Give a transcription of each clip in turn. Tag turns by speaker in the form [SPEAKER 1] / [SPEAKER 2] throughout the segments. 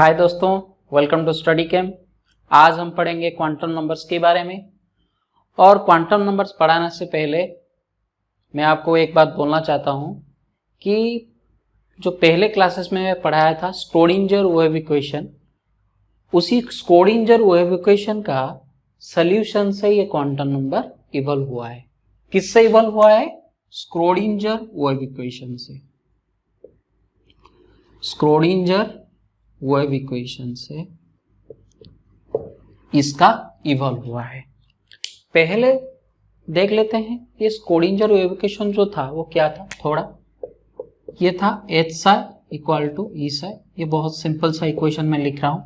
[SPEAKER 1] हाय दोस्तों, welcome to study camp. आज हम पढ़ेंगे क्वांटम नंबर्स के बारे में। और क्वांटम नंबर्स पढ़ाने से पहले मैं आपको एक बात बोलना चाहता हूँ कि जो पहले क्लासेस में मैं पढ़ाया था स्क्रोडिंजर वेव इक्वेशन, उसी स्क्रोडिंजर वेव इक्वेशन का सॉल्यूशन से ये क्वांटम नंबर इवॉल्व हुआ है। किससे इवॉल्व हुआ है? स्क्रोडिंजर वेव इक्वेशन से। स्क्रोडिंजर वेव इक्वेशन से इसका इवॉल्व हुआ है। पहले देख लेते हैं ये स्क्रोडिंजर वेव इक्वेशन जो था वो क्या था। थोड़ा ये था एच साई इक्वल टू ई साई। ये बहुत सिंपल सा इक्वेशन मैं लिख रहा हूं।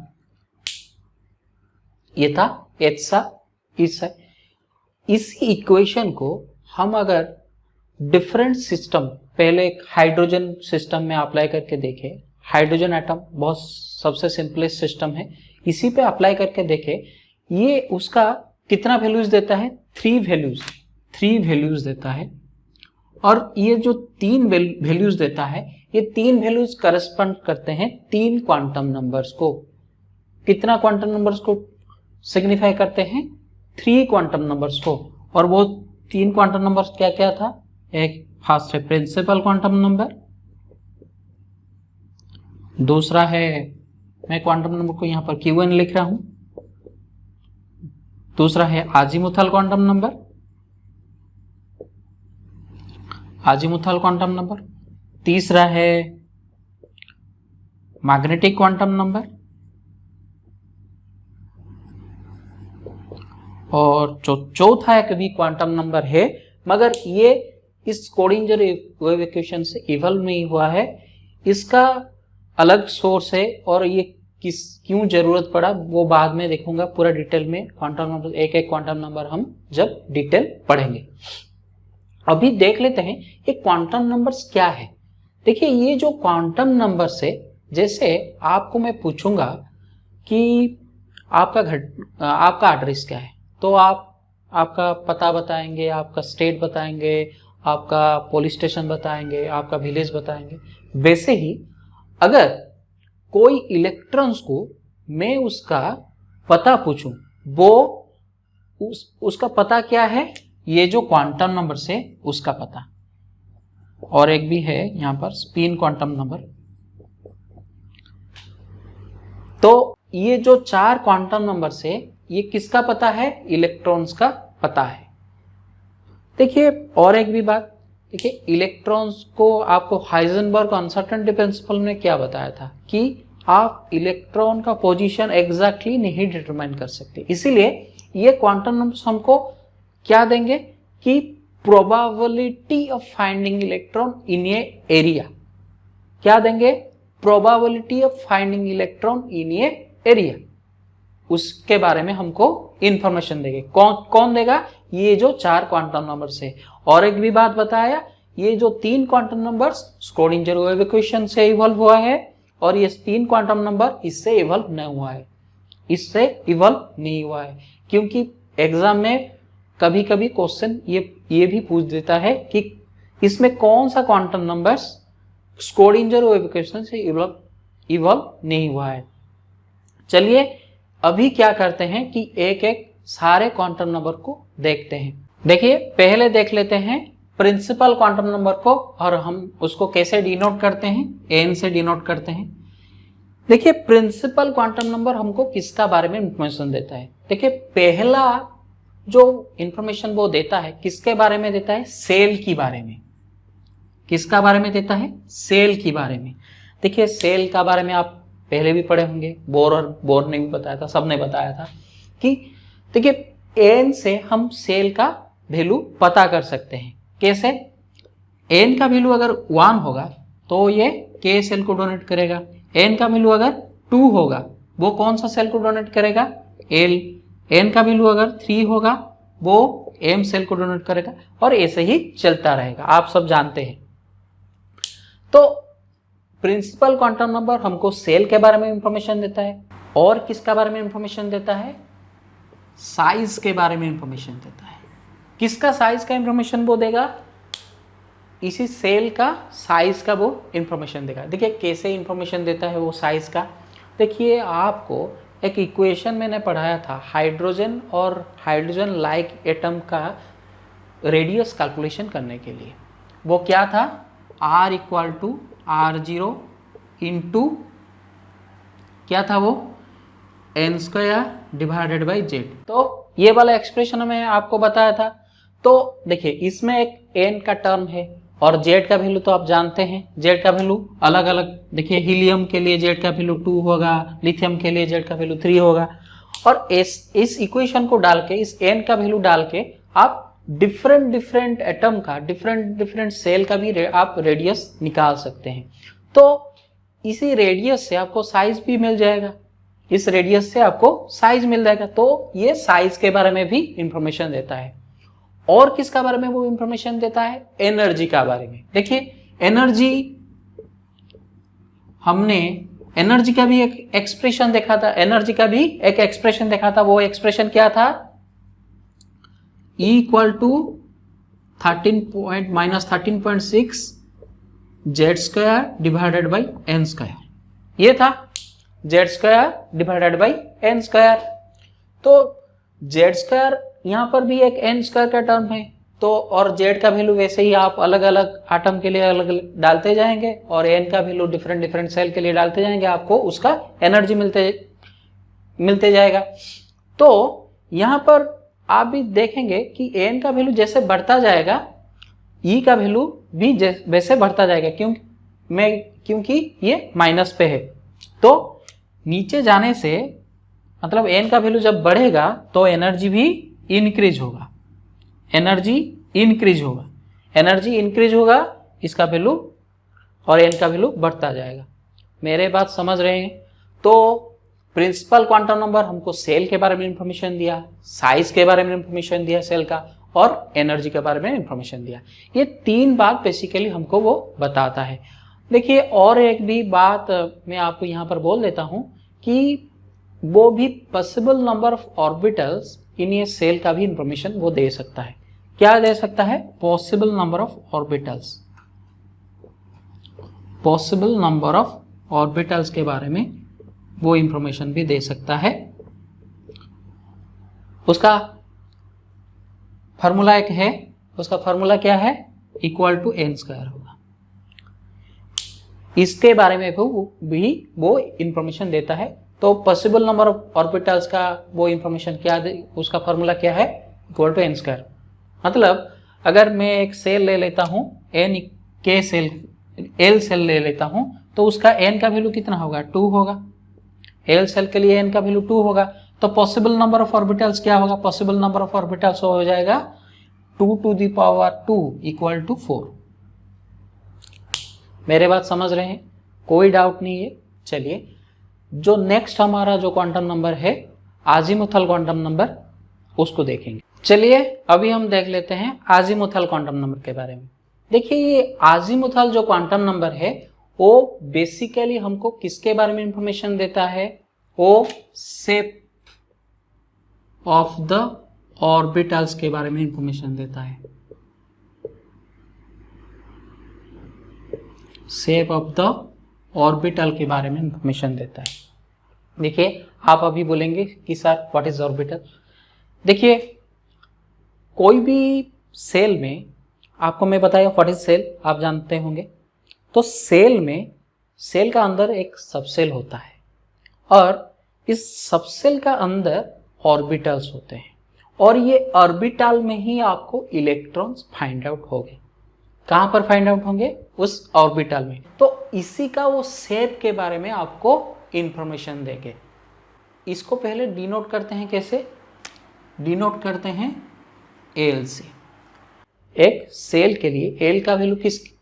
[SPEAKER 1] ये था एच साई ई साई। इसी इक्वेशन को हम अगर डिफरेंट सिस्टम, पहले एक हाइड्रोजन सिस्टम में अप्लाई करके देखें, हाइड्रोजन एटम बहुत सबसे सिंपलेस्ट सिस्टम है, इसी पे अप्लाई करके देखें, ये उसका कितना वैल्यूज देता है? 3 वैल्यूज देता है। और ये जो 3 वैल्यूज देता है, ये 3 वैल्यूज करस्पॉन्ड करते हैं 3 क्वांटम नंबर्स को। कितना क्वांटम नंबर्स को सिग्निफाई करते हैं? 3 क्वांटम नंबर्स को। और वो 3 क्वांटम नंबर्स क्या क्या था? एक फर्स्ट है प्रिंसिपल क्वांटम नंबर, दूसरा है, मैं क्वांटम नंबर को यहां पर Q1 लिख रहा हूं, दूसरा है आजीमुथल क्वांटम नंबर, तीसरा है मैग्नेटिक क्वांटम नंबर, और जो चौथा एक भी क्वांटम नंबर है, मगर ये इस स्क्रोडिंजर वेव इक्वेशन से इवॉल्व नहीं हुआ है। इसका अलग सोर्स है और ये क्यों जरूरत पड़ा वो बाद में देखूंगा पूरा डिटेल में। क्वांटम नंबर, एक एक क्वांटम नंबर हम जब डिटेल पढ़ेंगे। अभी देख लेते हैं ये क्वांटम नंबर्स क्या है। देखिए, ये जो क्वांटम नंबर्स है, जैसे आपको मैं पूछूंगा कि आपका एड्रेस क्या है, तो आप आपका पता बताएंगे, आपका स्टेट बताएंगे, आपका पुलिस स्टेशन बताएंगे, आपका विलेज बताएंगे। वैसे ही अगर कोई इलेक्ट्रॉन्स को मैं उसका पता पूछूं, वो उसका पता क्या है? ये जो क्वांटम नंबर से उसका पता। और एक भी है यहां पर स्पिन क्वांटम नंबर। तो ये जो 4 क्वांटम नंबर से ये किसका पता है? इलेक्ट्रॉन्स का पता है। देखिए, और एक भी बात, देखिए इलेक्ट्रॉन्स को आपको हाइजेनबर्ग अनसर्टेनिटी प्रिंसिपल में क्या बताया था कि आप इलेक्ट्रॉन का पोजीशन एग्जैक्टली नहीं डिटरमाइन कर सकते। इसीलिए ये क्वांटम नंबर्स हमको क्या देंगे कि probability of finding electron in A area. क्या देंगे? Probability of finding electron in A area. उसके बारे में हमको इंफॉर्मेशन देंगे। कौन देगा? ये जो 4 क्वांटम नंबर्स है। और एक भी बात बताया, ये जो 3 quantum numbers Schrödinger wave equation से इवॉल्व हुआ है, और ये 3 क्वांटम नंबर इससे इवॉल्व नहीं हुआ है, क्योंकि एग्जाम में कभी कभी क्वेश्चन ये भी पूछ देता है कि इसमें कौन सा quantum number Schrödinger wave equation से इवॉल्व नहीं हुआ है। चलिए अभी क्या करते हैं कि एक एक सारे क्वांटम नंबर को देखते हैं। देखिए, पहले देख लेते हैं प्रिंसिपल क्वांटम नंबर को, और हम उसको कैसे डिनोट करते हैं? एन से डिनोट करते हैं। देखिए, प्रिंसिपल क्वांटम नंबर हमको किसका बारे में इंफॉर्मेशन देता है? देखिए, पहला जो इंफॉर्मेशन वो देता है किसके बारे में देता है? सेल की बारे में। किसका बारे में देता है? सेल की बारे में। देखिए, सेल का बारे में आप पहले भी पढ़े होंगे, बोर ने भी बताया था, सबने बताया था कि देखिए एन से हम सेल का वैल्यू पता कर सकते हैं। कैसे? एन का वैल्यू अगर 1 होगा तो ये के सेल को डोनेट करेगा। एन का वैल्यू अगर 2 होगा, वो कौन सा सेल को डोनेट करेगा? एल। एन का वैल्यू अगर 3 होगा, वो एम सेल को डोनेट करेगा, और ऐसे ही चलता रहेगा। आप सब जानते हैं। तो प्रिंसिपल क्वांटम नंबर हमको सेल के बारे में इंफॉर्मेशन देता है, और किसका बारे में इंफॉर्मेशन देता है? साइज के बारे में इंफॉर्मेशन देता है। किसका साइज का इंफॉर्मेशन वो देगा? इसी सेल का साइज का वो इंफॉर्मेशन देगा। देखिए कैसे इंफॉर्मेशन देता है वो साइज का। देखिए आपको एक इक्वेशन मैंने पढ़ाया था हाइड्रोजन और हाइड्रोजन लाइक एटम का रेडियस कैलकुलेशन करने के लिए। वो क्या था, R equal to R0 into क्या था वो, n square divided by z। तो ये वाला एक्सप्रेशन मैं आपको बताया था। तो देखिए इसमें एक n का टर्म है और z का वैल्यू तो आप जानते हैं, z का वैल्यू अलग अलग, देखिए हीलियम के लिए z का वैल्यू 2 होगा, लिथियम के लिए z का वैल्यू 3 होगा। और इस इक्वेशन को डाल के, इस n का वैल्यू डाल के आप डिफरेंट एटम का, डिफरेंट सेल का भी आप रेडियस निकाल सकते हैं। तो इसी रेडियस से आपको साइज भी मिल जाएगा, इस रेडियस से आपको साइज मिल जाएगा। तो ये साइज के बारे में भी इंफॉर्मेशन देता है। और किसका बारे में वो इंफॉर्मेशन देता है, एनर्जी का बारे में। देखिए एनर्जी, हमने एनर्जी का भी एक एक्सप्रेशन देखा था, एनर्जी का भी एक एक्सप्रेशन देखा था। वो एक्सप्रेशन क्या था, E equal to 13.6 Z square divided by n square. ये था Z square divided by n square. तो जेड स्क्वायर यहाँ पर भी एक एन स्क्वायर का टर्म है, तो और जेड का वैल्यू वैसे ही आप अलग अलग आटम के लिए अलग अलग डालते जाएंगे और एन का वैल्यू डिफरेंट सेल के लिए डालते जाएंगे, आपको उसका एनर्जी मिलते जाएगा। तो यहाँ पर आप भी देखेंगे कि एन का वैल्यू जैसे बढ़ता जाएगा, ई का वैल्यू भी वैसे बढ़ता जाएगा, क्योंकि ये माइनस पे है। तो नीचे जाने से मतलब एन का वैल्यू जब बढ़ेगा तो एनर्जी भी इंक्रीज होगा, एनर्जी इंक्रीज होगा, इसका वैल्यू और एन का वैल्यू बढ़ता जाएगा। मेरे बात समझ रहे हैं? तो प्रिंसिपल क्वांटम नंबर हमको सेल के बारे में इंफॉर्मेशन दिया, साइज के बारे में इंफॉर्मेशन दिया सेल का, और एनर्जी के बारे में इंफॉर्मेशन दिया। ये 3 बात बेसिकली हमको वो बताता है। देखिए और एक भी बात मैं आपको यहाँ पर बोल देता हूँ कि वो भी पॉसिबल नंबर ऑफ ऑर्बिटल्स इन ये सेल का भी इंफॉर्मेशन वो दे सकता है। क्या दे सकता है, पॉसिबल नंबर ऑफ ऑर्बिटल्स के बारे में वो इंफॉर्मेशन भी दे सकता है। उसका फार्मूला एक है, उसका फार्मूला क्या है, इक्वल टू एन स्क्वायर होगा। इसके बारे में भी वो इंफॉर्मेशन देता है। तो पॉसिबल नंबर ऑफ ऑर्बिटल्स का वो इंफॉर्मेशन क्या दे, उसका फार्मूला क्या है, इक्वल टू एन स्क्वायर। मतलब अगर मैं एक सेल ले लेता हूँ, एल सेल ले लेता हूँ, तो उसका एन का वैल्यू कितना होगा, 2 होगा। एल सेल के लिए एन का वैल्यू 2 होगा। तो पॉसिबल नंबर ऑफ ऑर्बिटल्स क्या होगा, पॉसिबल नंबर ऑफ ऑर्बिटल्स हो जाएगा 2 to the power 2 equal to 4। मेरे बात समझ रहे हैं, कोई डाउट नहीं है। चलिए जो नेक्स्ट हमारा जो क्वांटम नंबर है, आजीमुथल क्वांटम नंबर, उसको देखेंगे। चलिए अभी हम देख लेते हैं आजीमुथल क्वांटम नंबर के बारे में। देखिए ये आजीमुथल जो क्वांटम नंबर है वो बेसिकली हमको किसके बारे में इंफॉर्मेशन देता है, वो शेप ऑफ द ऑर्बिटल्स के बारे में इंफॉर्मेशन देता है। शेप ऑफ द ऑर्बिटल के बारे में इंफॉर्मेशन देता है। देखिए आप अभी बोलेंगे कि सर व्हाट इज ऑर्बिटल। देखिए कोई भी सेल में, आपको मैं बताया व्हाट इज सेल, आप जानते होंगे। तो सेल का अंदर एक सबसेल होता है और इस सबसेल का अंदर ऑर्बिटल्स होते हैं, और ये ऑर्बिटल में ही आपको इलेक्ट्रॉन्स फाइंड आउट होंगे। कहाँ पर फाइंड आउट होंगे, उस ऑर्बिटल में। तो इसी का वो शेप के बारे में आपको इंफॉर्मेशन देंगे। इसको पहले डिनोट करते हैं, कैसे डिनोट करते हैं, एल से। एक सेल के लिए एल का वैल्यू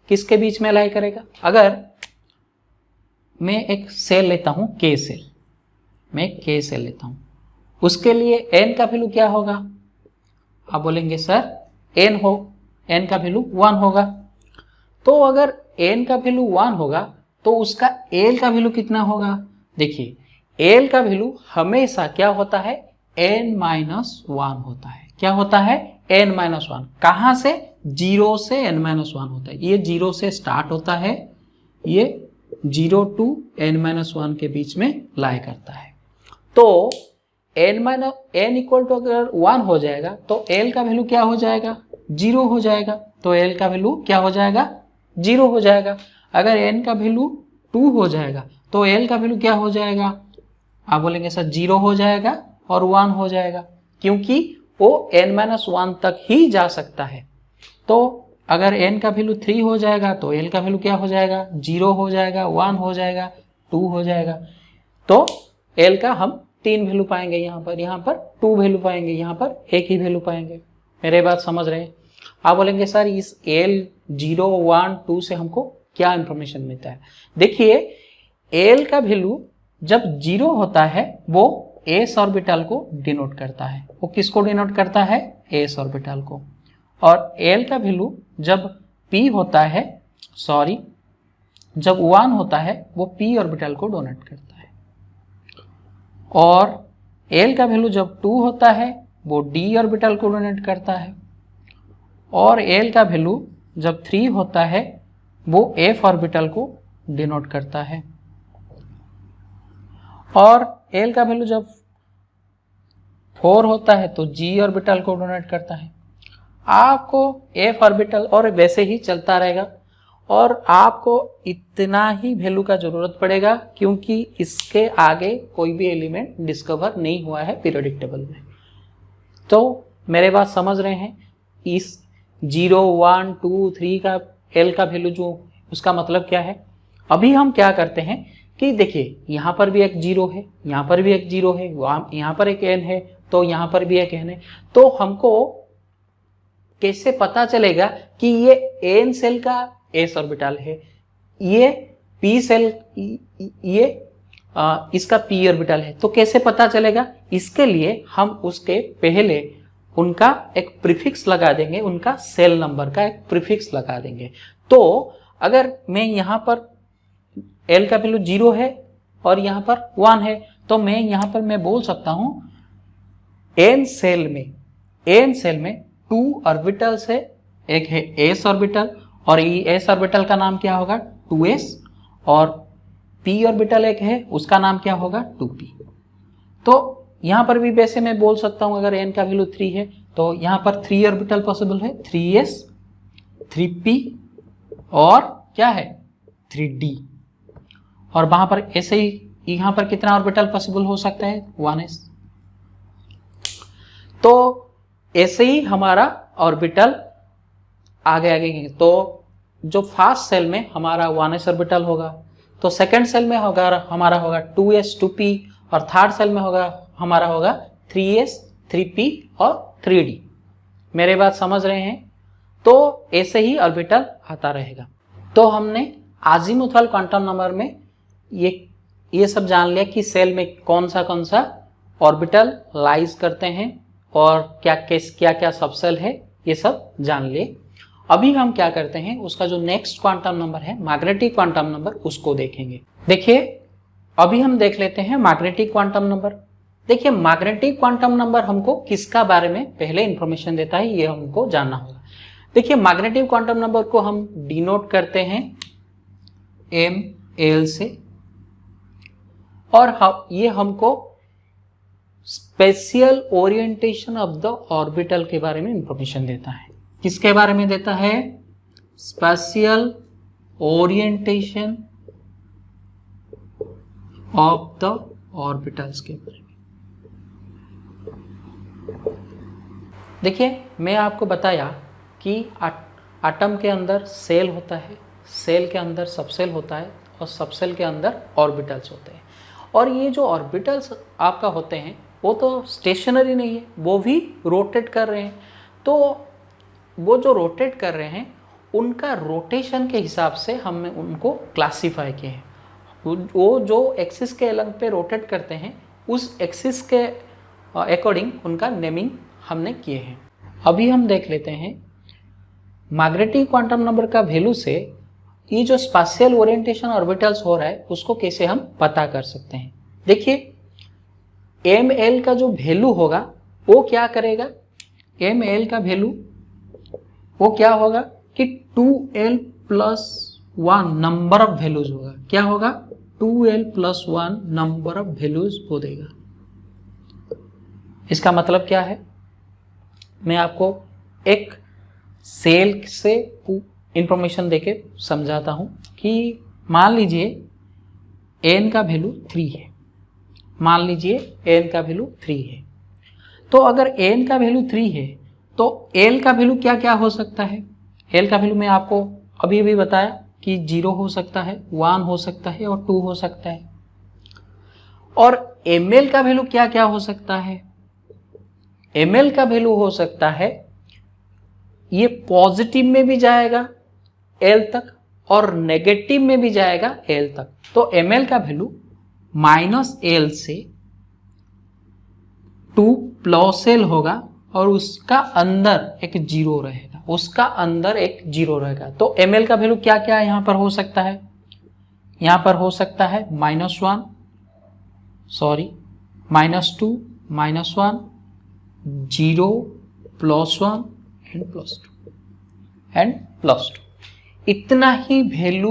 [SPEAKER 1] किसके बीच में लाई करेगा। अगर मैं एक सेल लेता हूं, के सेल, मैं के सेल लेता हूं, उसके लिए एन का वैल्यू क्या होगा, आप बोलेंगे सर एन का वैल्यू 1 होगा। तो अगर एन का वैल्यू 1 होगा तो उसका एल का वैल्यू कितना होगा। देखिए एल का वैल्यू हमेशा क्या होता है, n-1 होता है। क्या होता है, n-1। कहाँ से, 0 से n-1 होता है। ये 0 से स्टार्ट होता है, ये 0 to n-1 के बीच में लाई करता है। तो n इक्वल टू अगर 1 हो जाएगा तो l का वैल्यू क्या हो जाएगा, 0 हो जाएगा। तो l का वैल्यू क्या हो जाएगा, 0 हो जाएगा। अगर n का वैल्यू 2 हो जाएगा तो l का वैल्यू क्या हो जाएगा, आप बोलेंगे सर 0 हो जाएगा और 1 हो जाएगा, क्योंकि वो n-1 तक ही जा सकता है। तो अगर n का वैल्यू 3 हो जाएगा तो l का वैल्यू क्या हो जाएगा, 0 हो जाएगा, 1 हो जाएगा, 2 हो जाएगा। तो l का हम 3 वैल्यू पाएंगे, यहाँ पर 2 वैल्यू पाएंगे, यहाँ पर 1 ही वैल्यू पाएंगे। मेरे बात समझ रहे हैं? आप बोलेंगे सर इस l 0, 1, 2 से हमको क्या इंफॉर्मेशन मिलता है। देखिए l का वैल्यू जब 0 होता है वो s ऑर्बिटल को डिनोट करता है। वो किसको डिनोट करता है, s ऑर्बिटल को। और l का वैल्यू जब p होता है, जब 1 होता है वो p ऑर्बिटल को डोनेट करता है। और l का वैल्यू जब 2 होता है वो d ऑर्बिटल को डोनेट करता है। और l का वैल्यू जब 3 होता है वो f ऑर्बिटल को डिनोट करता है। और l का वैल्यू जब 4 होता है तो g ऑर्बिटल को डोनेट करता है। आपको f ऑर्बिटल और वैसे ही चलता रहेगा, और आपको इतना ही वैल्यू का जरूरत पड़ेगा क्योंकि इसके आगे कोई भी एलिमेंट डिस्कवर नहीं हुआ है पीरियोडिक टेबल में। तो मेरे बात समझ रहे हैं? इस 0, 1, 2, 3 का l का वैल्यू जो उसका मतलब क्या है। अभी हम क्या करते हैं कि देखिए यहाँ पर भी एक 0 है, यहाँ पर भी एक 0 है, यहाँ पर एक n है, तो यहाँ पर भी एक n है। तो हमको कैसे पता चलेगा कि ये n सेल का s ऑर्बिटल है, ये p सेल ये इसका p ऑर्बिटल है, तो कैसे पता चलेगा? इसके लिए हम उसके पहले उनका एक प्रीफिक्स लगा देंगे, उनका सेल नंबर का एक प्रीफिक्स लगा देंगे। तो अगर मैं यहाँ पर l का वैल्यू 0 है और यहाँ पर 1 है, तो मैं यहाँ पर मैं बोल सकता हूँ n सेल में 2 ऑर्बिटल्स है, एक है s ऑर्बिटल, और ये s ऑर्बिटल का नाम क्या होगा, 2s, और p ऑर्बिटल एक है, उसका नाम क्या होगा, 2p। तो यहाँ पर भी वैसे मैं बोल सकता हूँ अगर n का वैल्यू 3 है तो यहाँ पर 3 ऑर्बिटल पॉसिबल है, 3s, 3p और क्या है, 3d। और वहां पर ऐसे ही यहाँ पर कितना ऑर्बिटल पॉसिबल हो सकता है, 1s। तो ऐसे ही हमारा ऑर्बिटल आगे तो जो फर्स्ट सेल में हमारा 1s ऑर्बिटल होगा, तो सेकंड सेल में हमारा होगा 2s, 2p, और थर्ड सेल में हमारा होगा 3s, 3p और 3d। मेरे बात समझ रहे हैं? तो ऐसे ही ऑर्बिटल आता रहेगा। तो हमने आजीमुथल क्वांटम नंबर में ये सब जान लिया कि सेल में कौन सा ऑर्बिटल लाइज करते हैं और क्या सबसेल है, ये सब जान लिए। अभी हम क्या करते हैं, उसका जो नेक्स्ट क्वांटम नंबर है मैग्नेटिक क्वांटम नंबर, उसको देखेंगे। देखिए अभी हम देख लेते हैं मैग्नेटिक क्वांटम नंबर। देखिए मैग्नेटिक क्वांटम नंबर हमको किसका बारे में पहले इंफॉर्मेशन देता है, ये हमको जानना होगा। देखिए मैग्नेटिक क्वांटम नंबर को हम डिनोट करते हैं ml से, और ये हमको spatial orientation of the orbital के बारे में इंफॉर्मेशन देता है। किसके बारे में देता है, spatial orientation of the orbitals के बारे में। देखिए मैं आपको बताया कि एटम के अंदर सेल होता है, सेल के अंदर सबसेल होता है, और सबसेल के अंदर ऑर्बिटल्स होते हैं। और ये जो ऑर्बिटल्स आपका होते हैं वो तो स्टेशनरी नहीं है, वो भी रोटेट कर रहे हैं। तो वो जो रोटेट कर रहे हैं उनका रोटेशन के हिसाब से हमने उनको क्लासीफाई किए हैं। वो जो एक्सिस के अलग पे रोटेट करते हैं उस एक्सिस के अकॉर्डिंग उनका नेमिंग हमने किए हैं। अभी हम देख लेते हैं मैग्नेटिक क्वांटम नंबर का वैल्यू से ये जो स्पेशियल ओरिएंटेशन ऑर्बिटल्स हो रहा है उसको कैसे हम पता कर सकते हैं। देखिए ml का जो वैल्यू होगा वो क्या करेगा, ml का वैल्यू वो क्या होगा कि 2l plus 1 number of values होगा। क्या होगा? 2l+1 नंबर ऑफ वैल्यूज वो देगा। इसका मतलब क्या है? मैं आपको एक सेल से इंफॉर्मेशन देके समझाता हूं कि मान लीजिए n का वैल्यू 3 है। मान लीजिए n का वैल्यू 3 है, तो अगर n का वैल्यू 3 है तो l का वैल्यू क्या क्या हो सकता है? l का वैल्यू मैं आपको अभी अभी बताया कि 0 हो सकता है, 1 हो सकता है और 2 हो सकता है। और ml का वैल्यू क्या क्या हो सकता है? ml का वैल्यू हो सकता है, ये पॉजिटिव में भी जाएगा l तक और नेगेटिव में भी जाएगा l तक। तो ml का वैल्यू -l से 2 होगा और उसका अंदर एक जीरो रहेगा, उसका अंदर एक जीरो रहेगा। तो ml का वैल्यू क्या क्या यहां पर हो सकता है? यहां पर हो सकता है -1, सॉरी -2, -1, 0, +1 एंड +2 इतना ही वैल्यू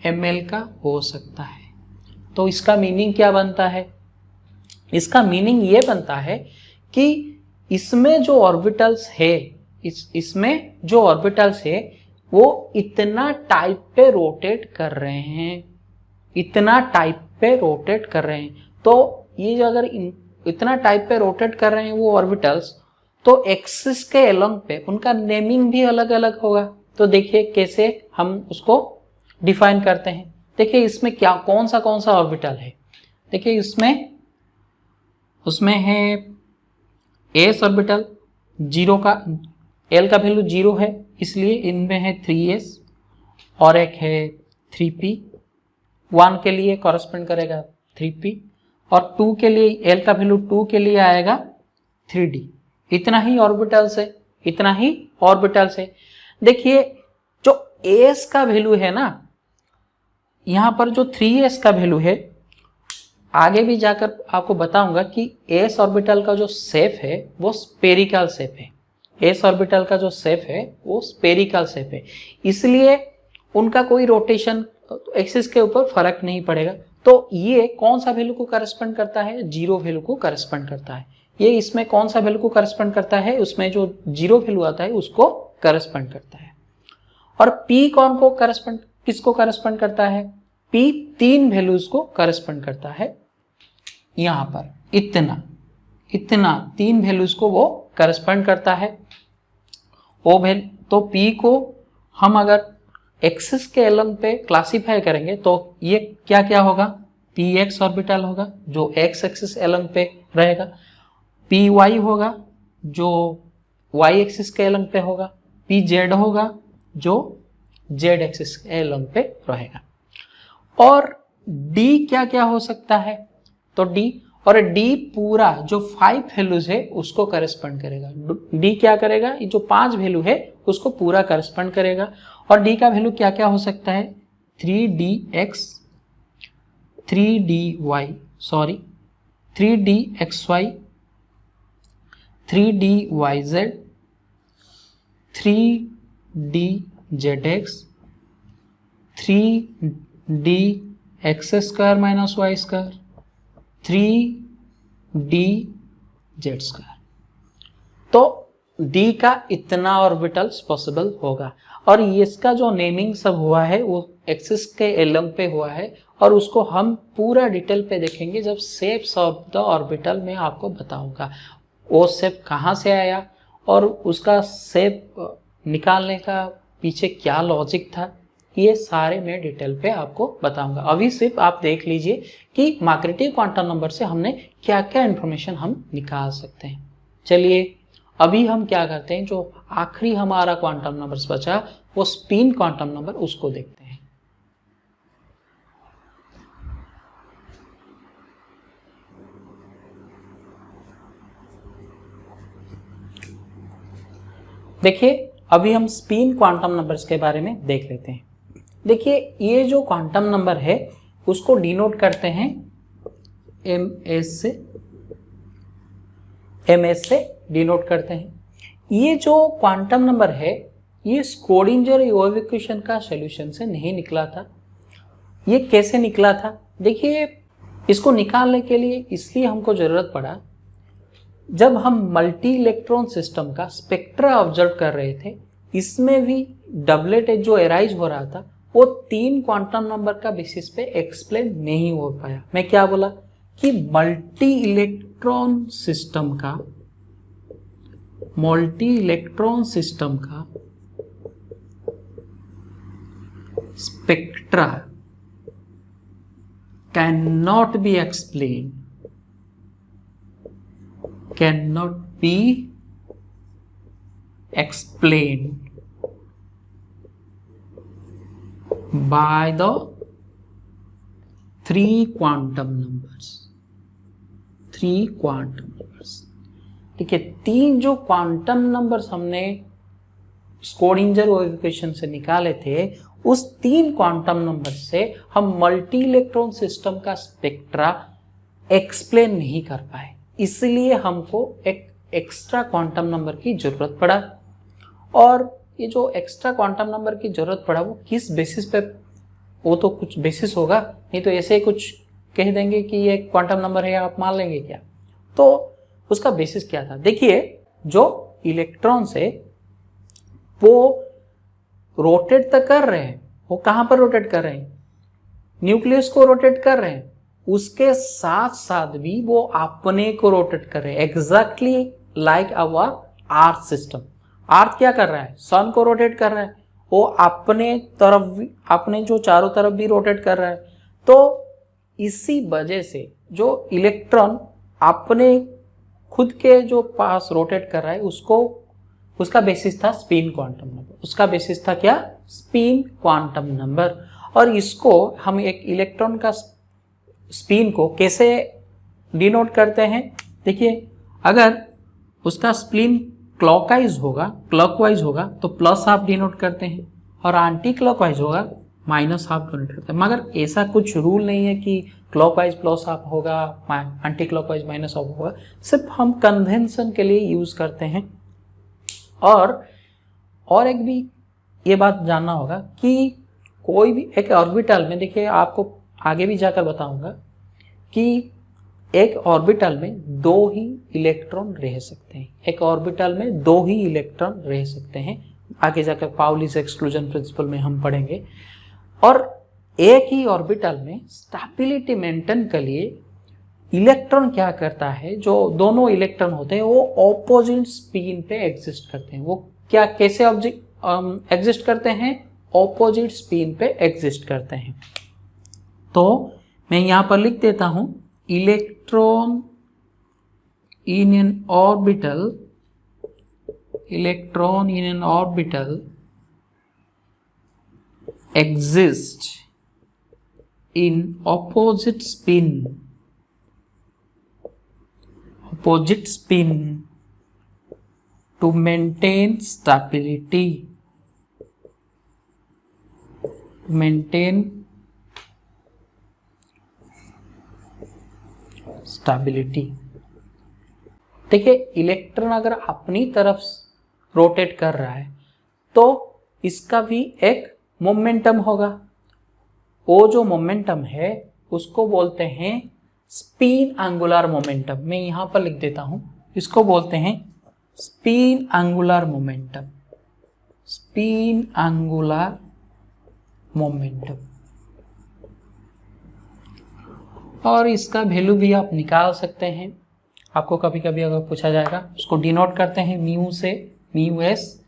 [SPEAKER 1] ml का हो सकता है। तो इसका मीनिंग क्या बनता है? इसका मीनिंग ये बनता है कि इसमें जो ऑर्बिटल्स है, इसमें जो ऑर्बिटल्स है वो इतना टाइप पे रोटेट कर रहे हैं, इतना टाइप पे रोटेट कर रहे हैं। तो ये जो अगर इतना टाइप पे रोटेट कर रहे हैं वो ऑर्बिटल्स, तो एक्सिस के एलोंग पे उनका नेमिंग भी अलग अलग होगा। तो देखिए कैसे हम उसको डिफाइन करते हैं। देखिए इसमें क्या कौन सा ऑर्बिटल है। देखिए उसमें है s ऑर्बिटल, 0 का l का वैल्यू 0 है इसलिए इनमें है 3s और एक है 3p। 1 के लिए कॉरेस्पॉन्ड करेगा 3p और 2 के लिए l का वैल्यू 2 के लिए आएगा 3d। इतना ही ऑर्बिटल्स है, इतना ही ऑर्बिटल्स है। देखिए जो s का वैल्यू है ना, यहां पर जो 3s का वैल्यू है, आगे भी जाकर आपको बताऊंगा कि s ऑर्बिटल का जो शेप है वो स्पेरिकल शेप है। s ऑर्बिटल का जो शेप है वो स्पेरिकल शेप है, इसलिए उनका कोई रोटेशन एक्सिस के ऊपर फर्क नहीं पड़ेगा। तो ये कौन सा वैल्यू को करस्पॉन्ड करता है? 0 वैल्यू को करस्पॉन्ड करता है। ये इसमें कौन सा वैल्यू को करस्पॉन्ड करता है? उसमें जो 0 वैल्यू आता है उसको करस्पॉन्ड करता है। और p किसको करस्पॉन्ड करता है? p 3 वैल्यूज को करस्पॉन्ड करता है। यहां पर इतना 3 वैल्यूज को वो करस्पॉन्ड करता है। तो p को हम अगर एक्सिस के एलोंग पे क्लासीफाई करेंगे तो ये क्या क्या होगा? px ऑर्बिटल होगा जो x एक्सिस एलोंग पे रहेगा, py होगा जो y एक्सिस के एलोंग पे होगा, pz होगा जो z एक्सिस के एलोंग पे रहेगा। और d क्या क्या हो सकता है? तो d पूरा जो 5 वैल्यूज है उसको करस्पॉन्ड करेगा। d क्या करेगा? ये जो 5 वैल्यू है उसको पूरा करस्पॉन्ड करेगा। और d का वैल्यू क्या क्या हो सकता है? 3dx, 3dxy, 3dyz, 3dzx, 3dx² - y², 3dz²। तो d का इतना ऑर्बिटल्स पॉसिबल होगा। और इसका जो नेमिंग सब हुआ है वो एक्सिस के एलोंग पे हुआ है और उसको हम पूरा डिटेल पे देखेंगे जब शेप्स ऑफ द ऑर्बिटल में आपको बताऊंगा वो शेप कहाँ से आया और उसका शेप निकालने का पीछे क्या लॉजिक था, ये सारे मैं डिटेल पे आपको बताऊंगा। अभी सिर्फ आप देख लीजिए कि मार्केटिव क्वांटम नंबर से हमने क्या क्या इंफॉर्मेशन हम निकाल सकते हैं। चलिए अभी हम क्या करते हैं, जो आखिरी हमारा क्वांटम नंबर बचा वो स्पिन क्वांटम नंबर, उसको देखते हैं। देखिए अभी हम स्पिन क्वांटम नंबर्स के बारे में देख लेते हैं। देखिए ये जो क्वांटम नंबर है उसको डिनोट करते हैं ms से डिनोट करते हैं। ये जो क्वांटम नंबर है ये स्क्रोडिंजर इक्वेशन का सॉल्यूशन से नहीं निकला था। ये कैसे निकला था? देखिए, इसको निकालने के लिए इसलिए हमको ज़रूरत पड़ा, जब हम मल्टी इलेक्ट्रॉन सिस्टम का स्पेक्ट्रा ऑब्जर्व कर रहे थे, इसमें भी डबलेट जो एराइज हो रहा था वो 3 क्वांटम नंबर का बेसिस पे एक्सप्लेन नहीं हो पाया। मैं क्या बोला कि मल्टी इलेक्ट्रॉन सिस्टम का spectra cannot be explained by the 3 quantum numbers। ठीक है, 3 जो क्वांटम नंबर्स हमने स्क्रोडिंजर इक्वेशन से निकाले थे, उस 3 क्वांटम नंबर से हम मल्टी इलेक्ट्रॉन सिस्टम का स्पेक्ट्रा एक्सप्लेन नहीं कर पाए, इसलिए हमको एक एक्स्ट्रा क्वांटम नंबर की जरूरत पड़ा। और ये जो एक्स्ट्रा क्वांटम नंबर की जरूरत पड़ा वो किस बेसिस पे? वो तो कुछ बेसिस होगा, नहीं तो ऐसे ही कुछ कह देंगे कि ये क्वांटम नंबर है, आप मान लेंगे क्या? तो उसका बेसिस क्या था? देखिए, जो इलेक्ट्रॉन से वो रोटेट तो कर रहे हैं, वो कहां पर रोटेट कर रहे हैं? न्यूक्लियस को रोटेट कर रहे हैं, उसके साथ साथ भी वो अपने को रोटेट कर रहे हैं, exactly like our earth system. Earth क्या कर रहा है? सन को रोटेट कर रहा है, वो अपने तरफ, अपने जो चारों तरफ भी रोटेट कर रहा है। तो इसी वजह से जो इलेक्ट्रॉन अपने खुद के जो पास रोटेट कर रहा है, उसका बेसिस था स्पिन क्वांटम नंबर। उसका बेसिस था क्या? Spin quantum number. और इसको हम एक इलेक्ट्रॉन का स्पिन को कैसे डिनोट करते हैं? देखिए, अगर उसका स्पिन क्लॉकवाइज होगा तो प्लस हाफ डिनोट करते हैं, और एंटी क्लॉकवाइज होगा माइनस हाफ डिनोट करते हैं। मगर ऐसा कुछ रूल नहीं है कि क्लॉकवाइज प्लस हाफ होगा, एंटी क्लॉकवाइज माइनस हाफ होगा, सिर्फ हम कन्वेंशन के लिए यूज करते हैं। और एक भी ये बात जानना होगा कि कोई भी एक ऑर्बिटल में, देखिए आपको आगे भी जाकर बताऊंगा कि एक ऑर्बिटल में 2 ही इलेक्ट्रॉन रह सकते हैं। एक ऑर्बिटल में 2 ही इलेक्ट्रॉन रह सकते हैं, आगे जाकर पाउली's एक्सक्लूजन प्रिंसिपल में हम पढ़ेंगे। और एक ही ऑर्बिटल में स्टेबिलिटी मेंटेन के लिए इलेक्ट्रॉन क्या करता है? जो दोनों इलेक्ट्रॉन होते हैं वो ऑपोजिट स्पिन पे एग्जिस्ट करते हैं। वो क्या, कैसे एग्जिस्ट करते हैं? ऑपोजिट स्पिन पे एग्जिस्ट करते हैं। तो मैं यहां पर लिख देता हूं, electron in an orbital exist in opposite spin to maintain stability. देखिए, इलेक्ट्रॉन अगर अपनी तरफ रोटेट कर रहा है तो इसका भी एक मोमेंटम होगा। वो जो मोमेंटम है उसको बोलते हैं स्पिन एंगुलर मोमेंटम। मैं यहां पर लिख देता हूं, इसको बोलते हैं स्पिन एंगुलर मोमेंटम। और इसका वैल्यू भी आप निकाल सकते हैं। आपको कभी कभी अगर पूछा जाएगा, उसको डिनोट करते हैं म्यू से, म्यू एस,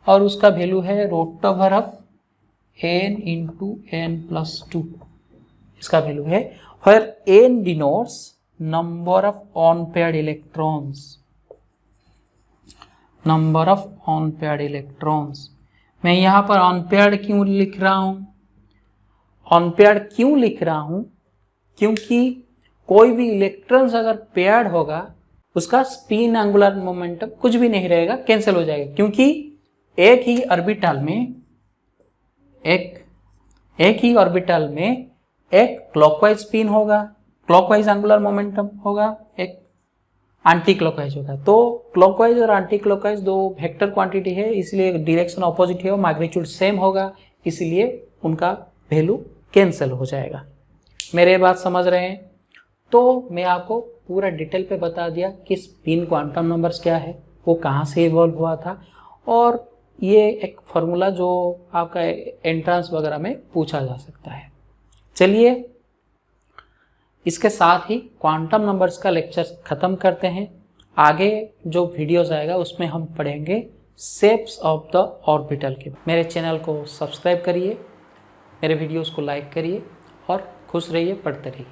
[SPEAKER 1] और उसका वैल्यू है root over of n into n plus 2। इसका वैल्यू है, where n denotes number of unpaired electrons। मैं यहां पर अनपेयर्ड क्यों लिख रहा हूं? क्योंकि कोई भी इलेक्ट्रॉन्स अगर पेयर्ड होगा, उसका स्पिन एंगुलर मोमेंटम कुछ भी नहीं रहेगा, कैंसिल हो जाएगा। क्योंकि एक ही ऑर्बिटल में एक क्लॉकवाइज स्पिन होगा, क्लॉकवाइज एंगुलर मोमेंटम होगा, एक एंटी क्लॉकवाइज होगा। तो क्लॉकवाइज और एंटी क्लॉकवाइज दो वेक्टर क्वांटिटी है, इसलिए डायरेक्शन ऑपोजिट है और मैग्नीट्यूड सेम होगा, इसलिए उनका वैल्यू कैंसिल हो जाएगा। मेरे बात समझ रहे हैं? तो मैं आपको पूरा डिटेल पे बता दिया कि स्पिन क्वांटम नंबर्स क्या है, वो कहाँ से इवॉल्व हुआ था, और ये एक फार्मूला जो आपका एंट्रेंस वगैरह में पूछा जा सकता है। चलिए इसके साथ ही क्वांटम नंबर्स का लेक्चर ख़त्म करते हैं। आगे जो वीडियोस आएगा उसमें हम पढ़ेंगे शेप्स ऑफ द ऑर्बिटल के। मेरे चैनल को सब्सक्राइब करिए, मेरे वीडियोस को लाइक करिए और खुश रहिए, पढ़ते रहिए।